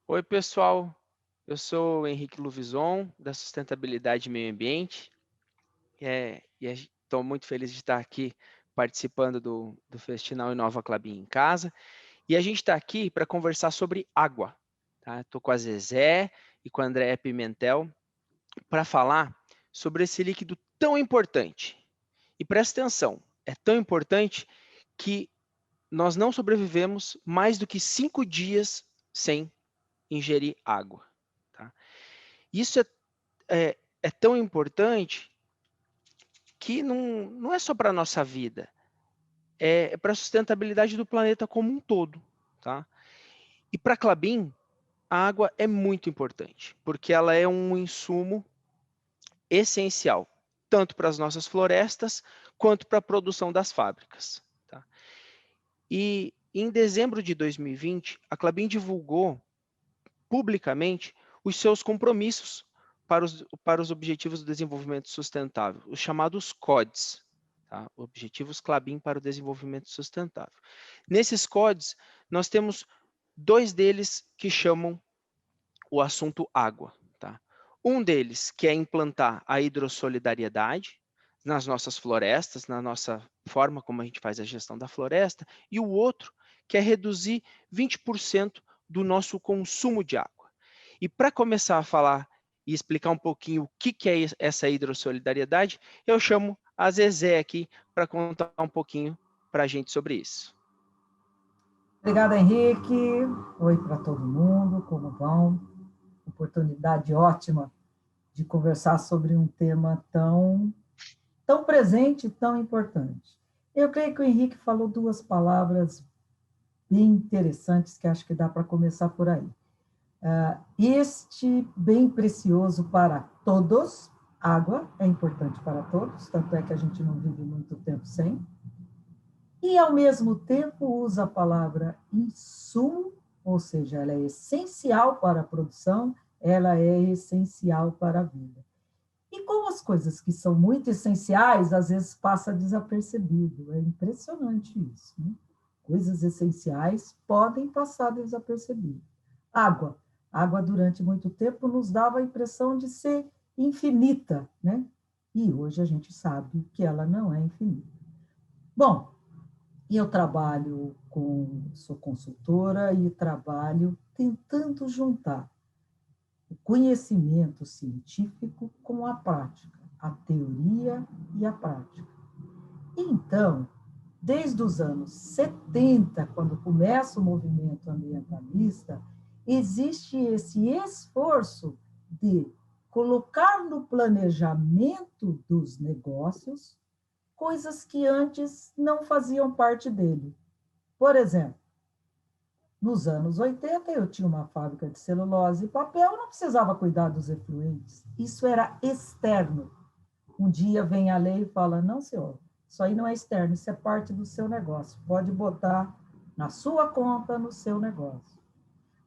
Oi, pessoal. Eu sou o Henrique Luvison, da Sustentabilidade e Meio Ambiente, e estou muito feliz de estar aqui participando do Festinal Inova Klabin em Casa. E a gente está aqui para conversar sobre água. Tá? Estou com a Zezé e com a Andréa Pimentel para falar sobre esse líquido tão importante. E presta atenção, é tão importante que nós não sobrevivemos mais do que 5 dias sem ingerir água. Tá? Isso é tão importante que não é só para a nossa vida, é para a sustentabilidade do planeta como um todo. Tá? E para a Klabin, a água é muito importante, porque ela é um insumo essencial, tanto para as nossas florestas, quanto para a produção das fábricas. Tá? E em dezembro de 2020, a Klabin divulgou publicamente os seus compromissos para os Objetivos do Desenvolvimento Sustentável, os chamados CODES, tá? Objetivos Klabin para o Desenvolvimento Sustentável. Nesses CODES, nós temos dois deles que chamam o assunto água. Tá? Um deles que é implantar a hidrossolidariedade nas nossas florestas, na nossa forma como a gente faz a gestão da floresta, e o outro que é reduzir 20% do nosso consumo de água. E para começar a falar e explicar um pouquinho o que é essa hidrossolidariedade, eu chamo a Zezé aqui para contar um pouquinho para a gente sobre isso. Obrigada, Henrique. Oi para todo mundo, como vão? Oportunidade ótima de conversar sobre um tema tão presente e tão importante. Eu creio que o Henrique falou duas palavras bem interessantes que acho que dá para começar por aí. Este bem precioso para todos, água é importante para todos, tanto é que a gente não vive muito tempo sem, e, ao mesmo tempo, usa a palavra insumo, ou seja, ela é essencial para a produção, ela é essencial para a vida. E como as coisas que são muito essenciais, às vezes passa desapercebido, é impressionante isso, né? Coisas essenciais podem passar desapercebido. Água. Água, durante muito tempo, nos dava a impressão de ser infinita, né? E hoje a gente sabe que ela não é infinita. Bom, e eu sou consultora e trabalho tentando juntar o conhecimento científico com a prática, a teoria e a prática. Então, desde os anos 70, quando começa o movimento ambientalista, existe esse esforço de colocar no planejamento dos negócios coisas que antes não faziam parte dele. Por exemplo, nos anos 80, eu tinha uma fábrica de celulose e papel, eu não precisava cuidar dos efluentes. Isso era externo. Um dia vem a lei e fala: não, senhor, isso aí não é externo, isso é parte do seu negócio. Pode botar na sua conta, no seu negócio.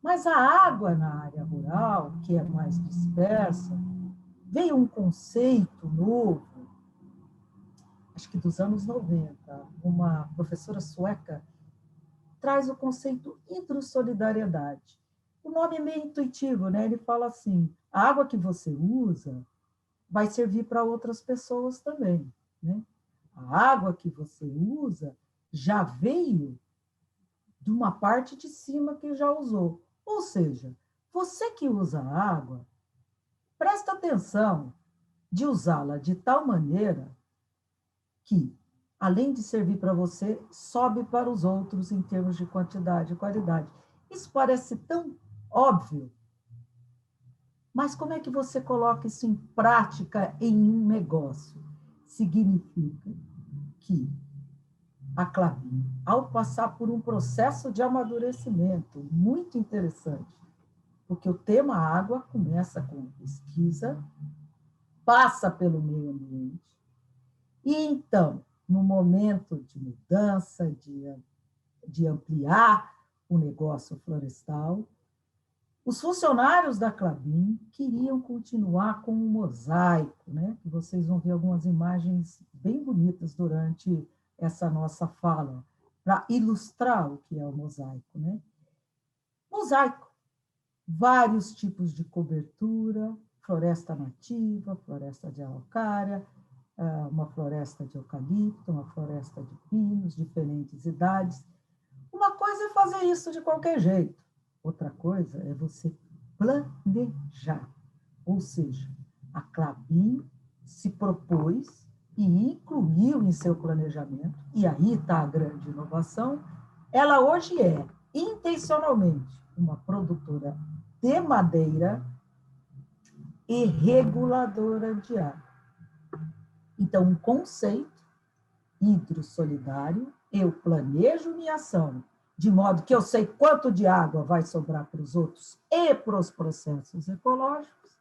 Mas a água na área rural, que é mais dispersa, veio um conceito novo, acho que dos anos 90. Uma professora sueca traz o conceito hidrossolidariedade. O nome é meio intuitivo, né? Ele fala assim: a água que você usa vai servir para outras pessoas também, né? A água que você usa já veio de uma parte de cima que já usou. Ou seja, você que usa a água, presta atenção de usá-la de tal maneira que, além de servir para você, sobe para os outros em termos de quantidade e qualidade. Isso parece tão óbvio, mas como é que você coloca isso em prática em um negócio? Significa que a Klabin, ao passar por um processo de amadurecimento muito interessante, porque o tema água começa com pesquisa, passa pelo meio ambiente, e então, no momento de mudança, de ampliar o negócio florestal, os funcionários da Klabin queriam continuar com o mosaico, né? Vocês vão ver algumas imagens bem bonitas durante essa nossa fala, para ilustrar o que é o mosaico, né? Mosaico. vários tipos de cobertura, floresta nativa, floresta de araucária, uma floresta de eucalipto, uma floresta de pinos, diferentes idades. Uma coisa é fazer isso de qualquer jeito, outra coisa é você planejar. Ou seja, a Klabin se propôs e incluiu em seu planejamento, e aí está a grande inovação, ela hoje é, intencionalmente, uma produtora de madeira e reguladora de água. Então, um conceito hidrossolidário, eu planejo minha ação, de modo que eu sei quanto de água vai sobrar para os outros e para os processos ecológicos,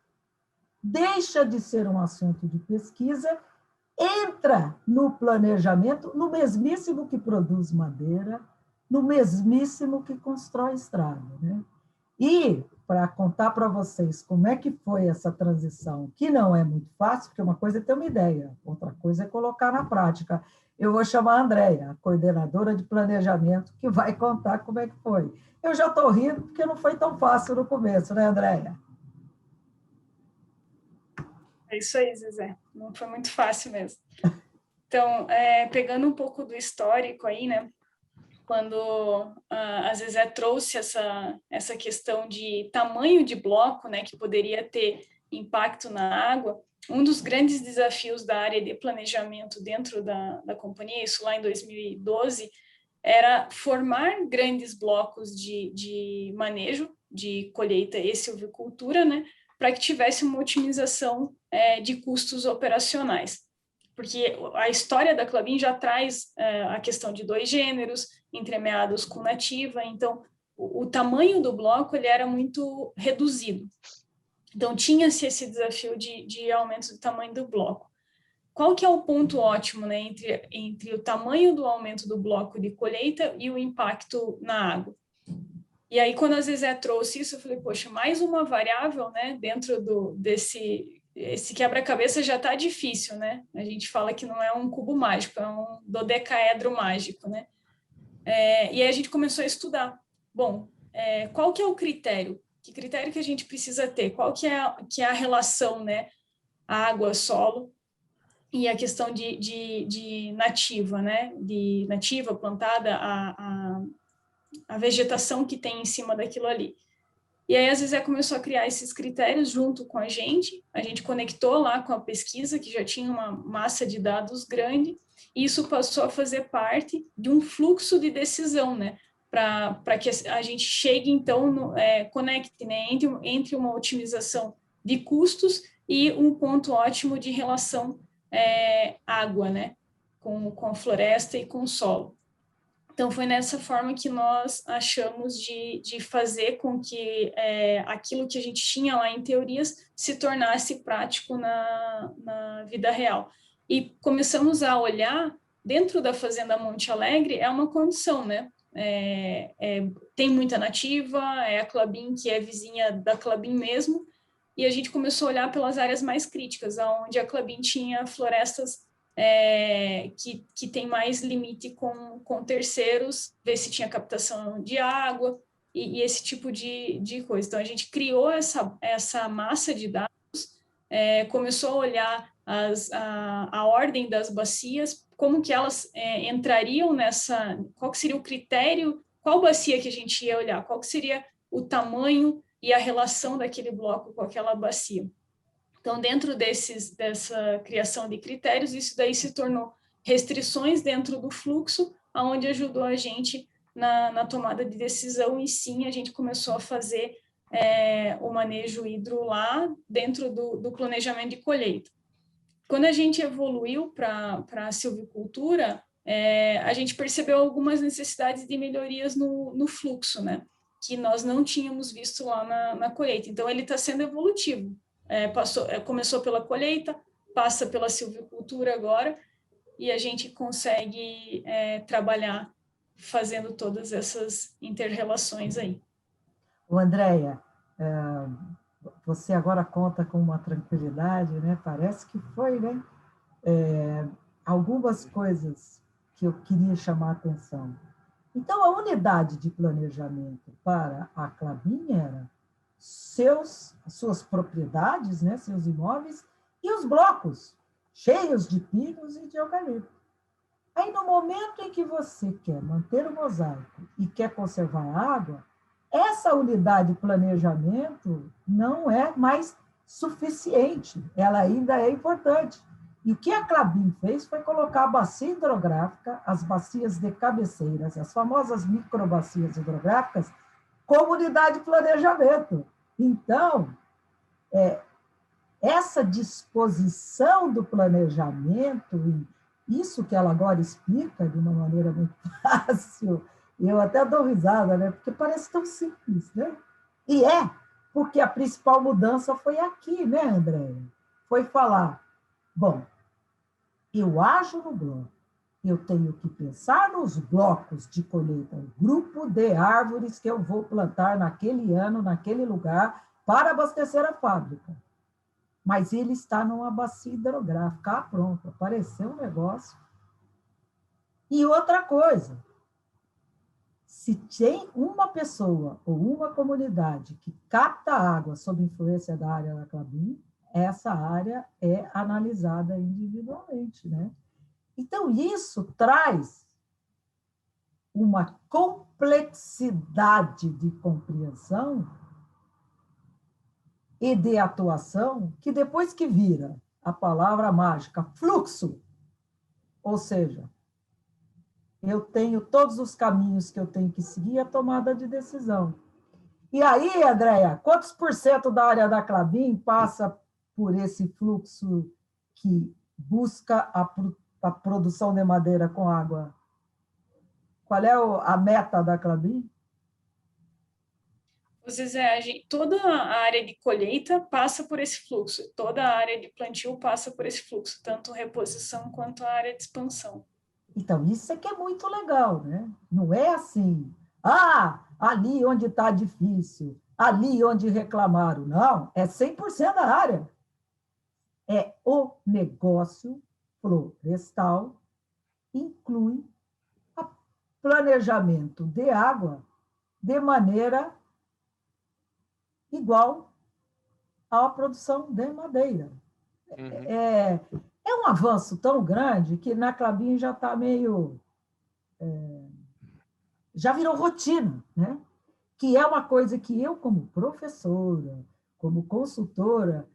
deixa de ser um assunto de pesquisa, entra no planejamento, no mesmíssimo que produz madeira, no mesmíssimo que constrói estrada, né? E, para contar para vocês como é que foi essa transição, que não é muito fácil, porque uma coisa é ter uma ideia, outra coisa é colocar na prática. Eu vou chamar a Andréia, a coordenadora de planejamento, que vai contar como é que foi. Eu já estou rindo, porque não foi tão fácil no começo, né, Andréia? É isso aí, Zezé. Não foi muito fácil mesmo. Então, pegando um pouco do histórico aí, né? Quando a Zezé trouxe essa questão de tamanho de bloco, né, que poderia ter impacto na água, um dos grandes desafios da área de planejamento dentro da companhia, isso lá em 2012, era formar grandes blocos de manejo, de colheita e silvicultura, né, para que tivesse uma otimização de custos operacionais. Porque a história da Klabin já traz a questão de 2 gêneros, entremeados com nativa, então o tamanho do bloco ele era muito reduzido. Então tinha-se esse desafio de aumento do tamanho do bloco. Qual que é o ponto ótimo, né, entre o tamanho do aumento do bloco de colheita e o impacto na água? E aí, quando a Zezé trouxe isso, eu falei, poxa, mais uma variável, né, dentro desse quebra-cabeça já está difícil, né? A gente fala que não é um cubo mágico, é um dodecaedro mágico, né? E aí a gente começou a estudar. Bom, qual que é o critério? Que critério que a gente precisa ter? Qual que é a relação, né? Água, solo e a questão de nativa, né? De nativa, plantada, a vegetação que tem em cima daquilo ali. E aí a Zezé começou a criar esses critérios junto com a gente conectou lá com a pesquisa, que já tinha uma massa de dados grande, e isso passou a fazer parte de um fluxo de decisão, né? Para que a gente chegue, então, conecte, né? Entre uma otimização de custos e um ponto ótimo de relação água, né? Com a floresta e com o solo. Então, foi nessa forma que nós achamos de fazer com que aquilo que a gente tinha lá em teorias se tornasse prático na vida real. E começamos a olhar, dentro da Fazenda Monte Alegre, é uma condição, né? Tem muita nativa, é a Klabin, que é vizinha da Klabin mesmo, e a gente começou a olhar pelas áreas mais críticas, onde a Klabin tinha florestas que tem mais limite com terceiros, ver se tinha captação de água e esse tipo de coisa. Então, a gente criou essa massa de dados, começou a olhar a ordem das bacias, como que elas entrariam qual que seria o critério, qual bacia que a gente ia olhar, qual que seria o tamanho e a relação daquele bloco com aquela bacia. Então, dentro dessa criação de critérios, isso daí se tornou restrições dentro do fluxo, onde ajudou a gente na tomada de decisão, e sim, a gente começou a fazer o manejo hidro lá dentro do planejamento de colheita. Quando a gente evoluiu para a silvicultura, a gente percebeu algumas necessidades de melhorias no fluxo, né? Que nós não tínhamos visto lá na colheita. Então, ele está sendo evolutivo. Começou pela colheita, passa pela silvicultura agora, e a gente consegue trabalhar fazendo todas essas inter-relações aí. Andréia, você agora conta com uma tranquilidade, né? Parece que foi, né? Algumas coisas que eu queria chamar a atenção. Então, a unidade de planejamento para a Klabin era suas propriedades, né, seus imóveis, e os blocos cheios de pinos e de eucalipto. Aí, no momento em que você quer manter o mosaico e quer conservar a água, essa unidade de planejamento não é mais suficiente, ela ainda é importante. E o que a Klabin fez foi colocar a bacia hidrográfica, as bacias de cabeceiras, as famosas microbacias hidrográficas, como unidade de planejamento. Então, essa disposição do planejamento, isso que ela agora explica de uma maneira muito fácil, eu até dou risada, né? Porque parece tão simples, né? E porque a principal mudança foi aqui, né, Andréia? Foi falar, bom, eu ajo no bloco, eu tenho que pensar nos blocos de colheita, o grupo de árvores que eu vou plantar naquele ano, naquele lugar, para abastecer a fábrica. Mas ele está numa bacia hidrográfica. Pronto, apareceu um negócio. E outra coisa, se tem uma pessoa ou uma comunidade que capta água sob influência da área da Klabin, essa área é analisada individualmente, né? Então, isso traz uma complexidade de compreensão e de atuação que depois que vira a palavra mágica fluxo, ou seja, eu tenho todos os caminhos que eu tenho que seguir a tomada de decisão. E aí, Andréia, quantos % da área da Klabin passa por esse fluxo que busca a produção de madeira com água? Qual é a meta da Klabin? Zezé, toda a área de colheita passa por esse fluxo, toda a área de plantio passa por esse fluxo, tanto reposição quanto a área de expansão. Então, isso é que é muito legal, né? Não é assim, ali onde está difícil, ali onde reclamaram. Não, é 100% da área. É o negócio florestal, inclui planejamento de água de maneira igual à produção de madeira. É um avanço tão grande que na Klabin já está meio... já virou rotina, né? Que é uma coisa que eu, como professora, como consultora,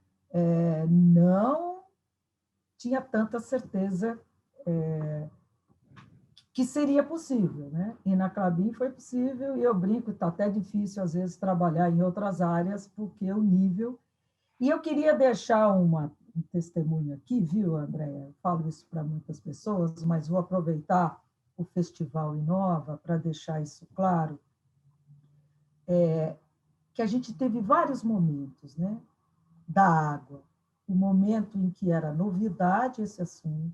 não tinha tanta certeza que seria possível, né? E na Klabin foi possível, e eu brinco, está até difícil, às vezes, trabalhar em outras áreas, porque o nível... E eu queria deixar um testemunho aqui, viu, Andréia? Eu falo isso para muitas pessoas, mas vou aproveitar o Festival Inova para deixar isso claro, que a gente teve vários momentos, né? Da água. O momento em que era novidade esse assunto,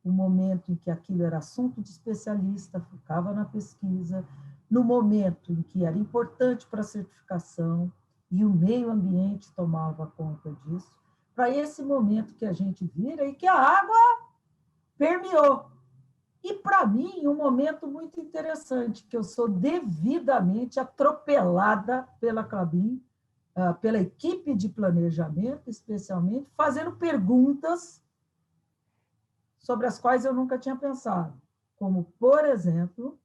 o momento em que aquilo era assunto de especialista, ficava na pesquisa, no momento em que era importante para a certificação e o meio ambiente tomava conta disso, para esse momento que a gente vira e que a água permeou. E, para mim, um momento muito interessante, que eu sou devidamente atropelada pela Klabin, pela equipe de planejamento, especialmente, fazendo perguntas sobre as quais eu nunca tinha pensado, como, por exemplo,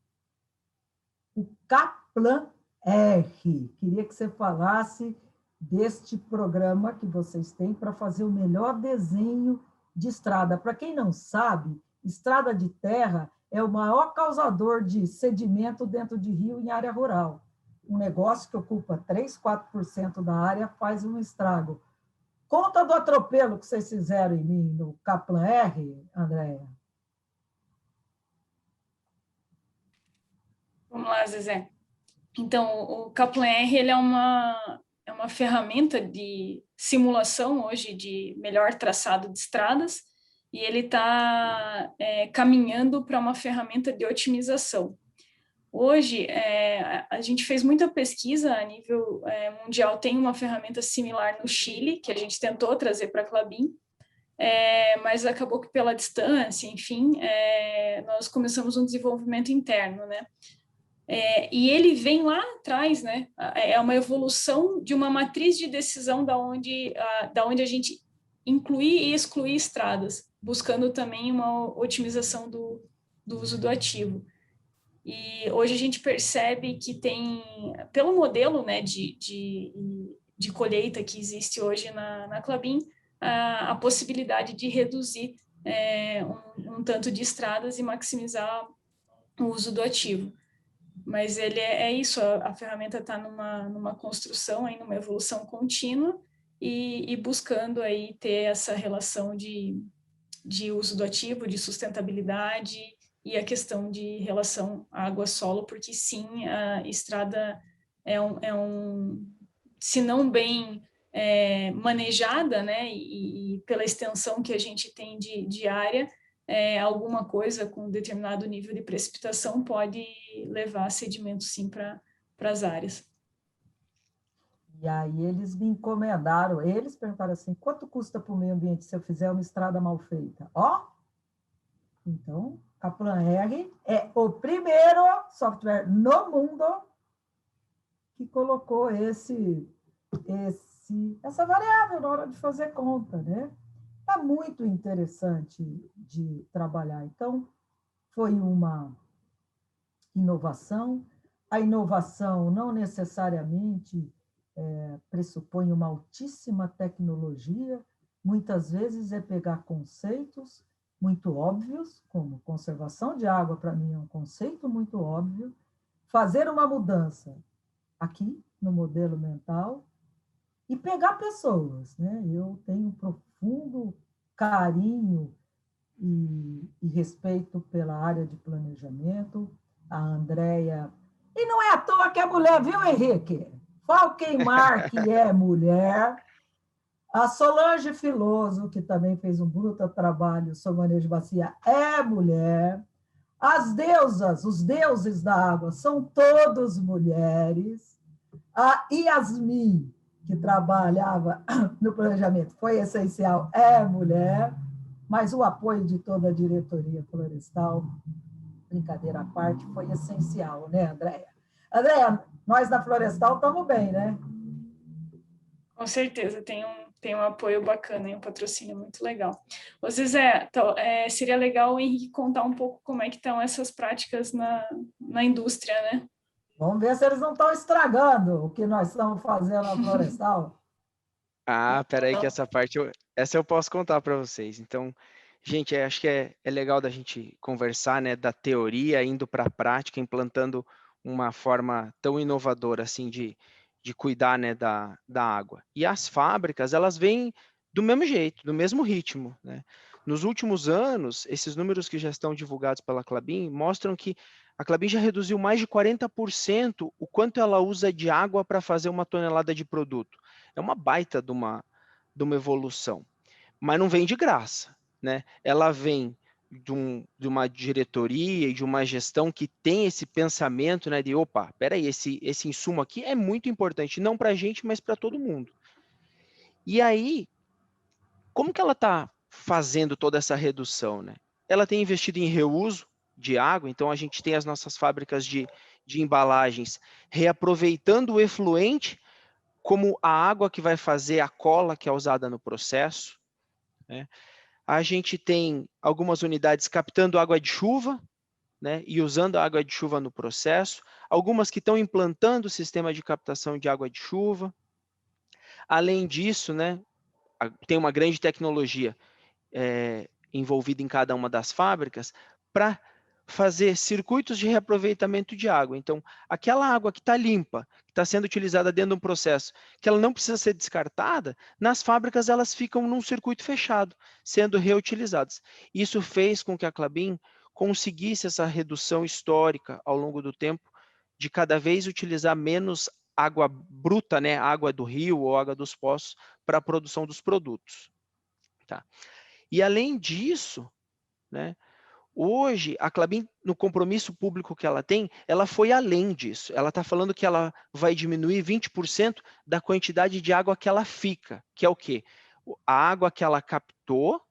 o Kaplan-R. Queria que você falasse deste programa que vocês têm para fazer o melhor desenho de estrada. Para quem não sabe, estrada de terra é o maior causador de sedimento dentro de rio em área rural. Um negócio que ocupa 3, 4% da área faz um estrago. Conta do atropelo que vocês fizeram em mim no Kaplan-R, Andréia. Vamos lá, Zezé. Então, o Kaplan-R ele é uma ferramenta de simulação hoje de melhor traçado de estradas, e ele está caminhando para uma ferramenta de otimização. Hoje, a gente fez muita pesquisa a nível mundial, tem uma ferramenta similar no Chile, que a gente tentou trazer para a Klabin, mas acabou que pela distância, enfim, nós começamos um desenvolvimento interno, né? E ele vem lá atrás, né? É uma evolução de uma matriz de decisão da onde a gente incluir e excluir estradas, buscando também uma otimização do uso do ativo. E hoje a gente percebe que tem, pelo modelo, né, de colheita que existe hoje na Klabin, a possibilidade de reduzir um tanto de estradas e maximizar o uso do ativo. Mas ele é isso, a ferramenta está numa construção, aí, numa evolução contínua e buscando aí ter essa relação de uso do ativo, de sustentabilidade e a questão de relação água-solo, porque sim, a estrada se não bem manejada, né, e pela extensão que a gente tem de área, alguma coisa com determinado nível de precipitação pode levar sedimento sim para as áreas. E aí eles me encomendaram, eles perguntaram assim, quanto custa para o meio ambiente se eu fizer uma estrada mal feita? Ó, então a PlanR é o primeiro software no mundo que colocou essa variável na hora de fazer conta, né? Está muito interessante de trabalhar. Então, foi uma inovação. A inovação não necessariamente pressupõe uma altíssima tecnologia, muitas vezes é pegar conceitos muito óbvios, como conservação de água, para mim é um conceito muito óbvio, fazer uma mudança aqui no modelo mental e pegar pessoas, né? Eu tenho um profundo carinho e respeito pela área de planejamento, a Andréia. E não é à toa que é mulher, viu, Henrique? Falkenmar, que é mulher, a Solange Filoso, que também fez um bruto trabalho sobre manejo de bacia, é mulher. As deusas, os deuses da água, são todos mulheres. A Yasmin, que trabalhava no planejamento, foi essencial, é mulher, mas o apoio de toda a diretoria florestal, brincadeira à parte, foi essencial, né, Andréia? Andréia, nós da Florestal estamos bem, né? Com certeza, tem um apoio bacana e um patrocínio muito legal. Ô, Zezé, então, seria legal o Henrique contar um pouco como é que estão essas práticas na indústria, né? Vamos ver se eles não estão estragando o que nós estamos fazendo na Florestal. Peraí que essa eu posso contar para vocês. Então, gente, acho que é legal da gente conversar, né, da teoria indo para a prática, implantando uma forma tão inovadora assim de cuidar, né, da água. E as fábricas, elas vêm do mesmo jeito, do mesmo ritmo, né? Nos últimos anos, esses números que já estão divulgados pela Klabin mostram que a Klabin já reduziu mais de 40% o quanto ela usa de água para fazer uma tonelada de produto. É uma baita de uma evolução, mas não vem de graça, né? Ela vem de uma diretoria e de uma gestão que tem esse pensamento, né, de opa, peraí, esse insumo aqui é muito importante, não para a gente, mas para todo mundo. E aí, como que ela está fazendo toda essa redução, né? Ela tem investido em reuso de água, então a gente tem as nossas fábricas de embalagens reaproveitando o efluente como a água que vai fazer a cola que é usada no processo, né? A gente tem algumas unidades captando água de chuva, né, e usando a água de chuva no processo, algumas que estão implantando o sistema de captação de água de chuva. Além disso, né, tem uma grande tecnologia envolvida em cada uma das fábricas para fazer circuitos de reaproveitamento de água. Então, aquela água que está limpa, que está sendo utilizada dentro de um processo, que ela não precisa ser descartada, nas fábricas elas ficam num circuito fechado, sendo reutilizadas. Isso fez com que a Klabin conseguisse essa redução histórica ao longo do tempo, de cada vez utilizar menos água bruta, né, água do rio ou água dos poços, para a produção dos produtos. Tá? E além disso, né, hoje, a Klabin, no compromisso público que ela tem, ela foi além disso. Ela está falando que ela vai diminuir 20% da quantidade de água que ela fica, que é o quê? A água que ela captou,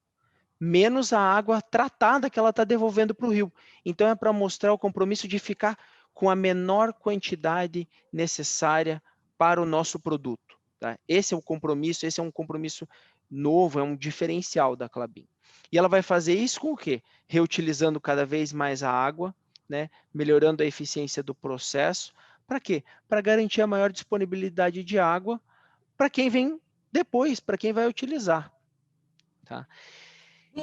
menos a água tratada que ela está devolvendo para o rio. Então, é para mostrar o compromisso de ficar com a menor quantidade necessária para o nosso produto. Tá? Esse é o compromisso, esse é um compromisso novo, é um diferencial da Klabin. E ela vai fazer isso com o quê? Reutilizando cada vez mais a água, né? Melhorando a eficiência do processo. Para quê? Para garantir a maior disponibilidade de água para quem vem depois, para quem vai utilizar. Tá?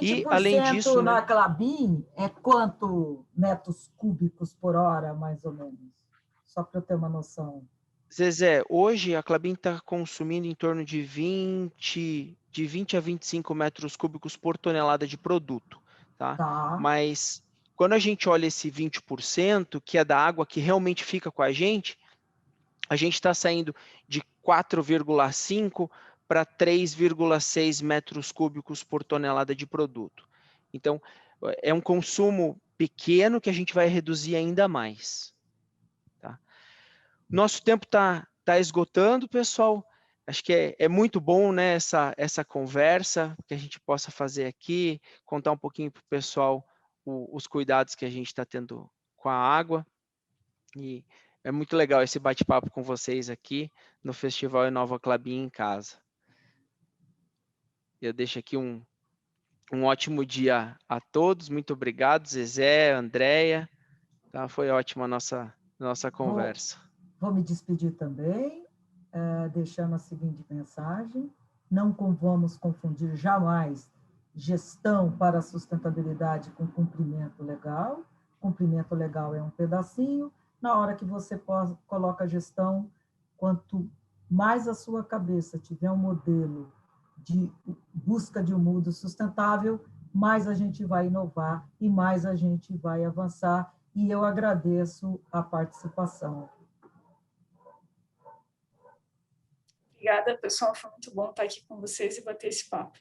E, além disso, 20% na Klabin é quanto metros cúbicos por hora, mais ou menos? Só para eu ter uma noção. Zezé, hoje a Klabin está consumindo em torno de 20 a 25 metros cúbicos por tonelada de produto. Tá? Mas quando a gente olha esse 20%, que é da água que realmente fica com a gente está saindo de 4,5 para 3,6 metros cúbicos por tonelada de produto. Então, é um consumo pequeno que a gente vai reduzir ainda mais. Tá? Nosso tempo está esgotando, pessoal. Acho que é muito bom, né, essa conversa que a gente possa fazer aqui, contar um pouquinho para o pessoal os cuidados que a gente está tendo com a água. E é muito legal esse bate-papo com vocês aqui no Festival Inova Klabin em casa. Eu deixo aqui um ótimo dia a todos. Muito obrigado, Zezé, Andréia. Tá? Foi ótima a nossa conversa. Vou me despedir também, deixando a seguinte mensagem. Não vamos confundir jamais gestão para a sustentabilidade com cumprimento legal. Cumprimento legal é um pedacinho. Na hora que você coloca a gestão, quanto mais a sua cabeça tiver um modelo de busca de um mundo sustentável, mais a gente vai inovar e mais a gente vai avançar. E eu agradeço a participação. Obrigada, pessoal. Foi muito bom estar aqui com vocês e bater esse papo.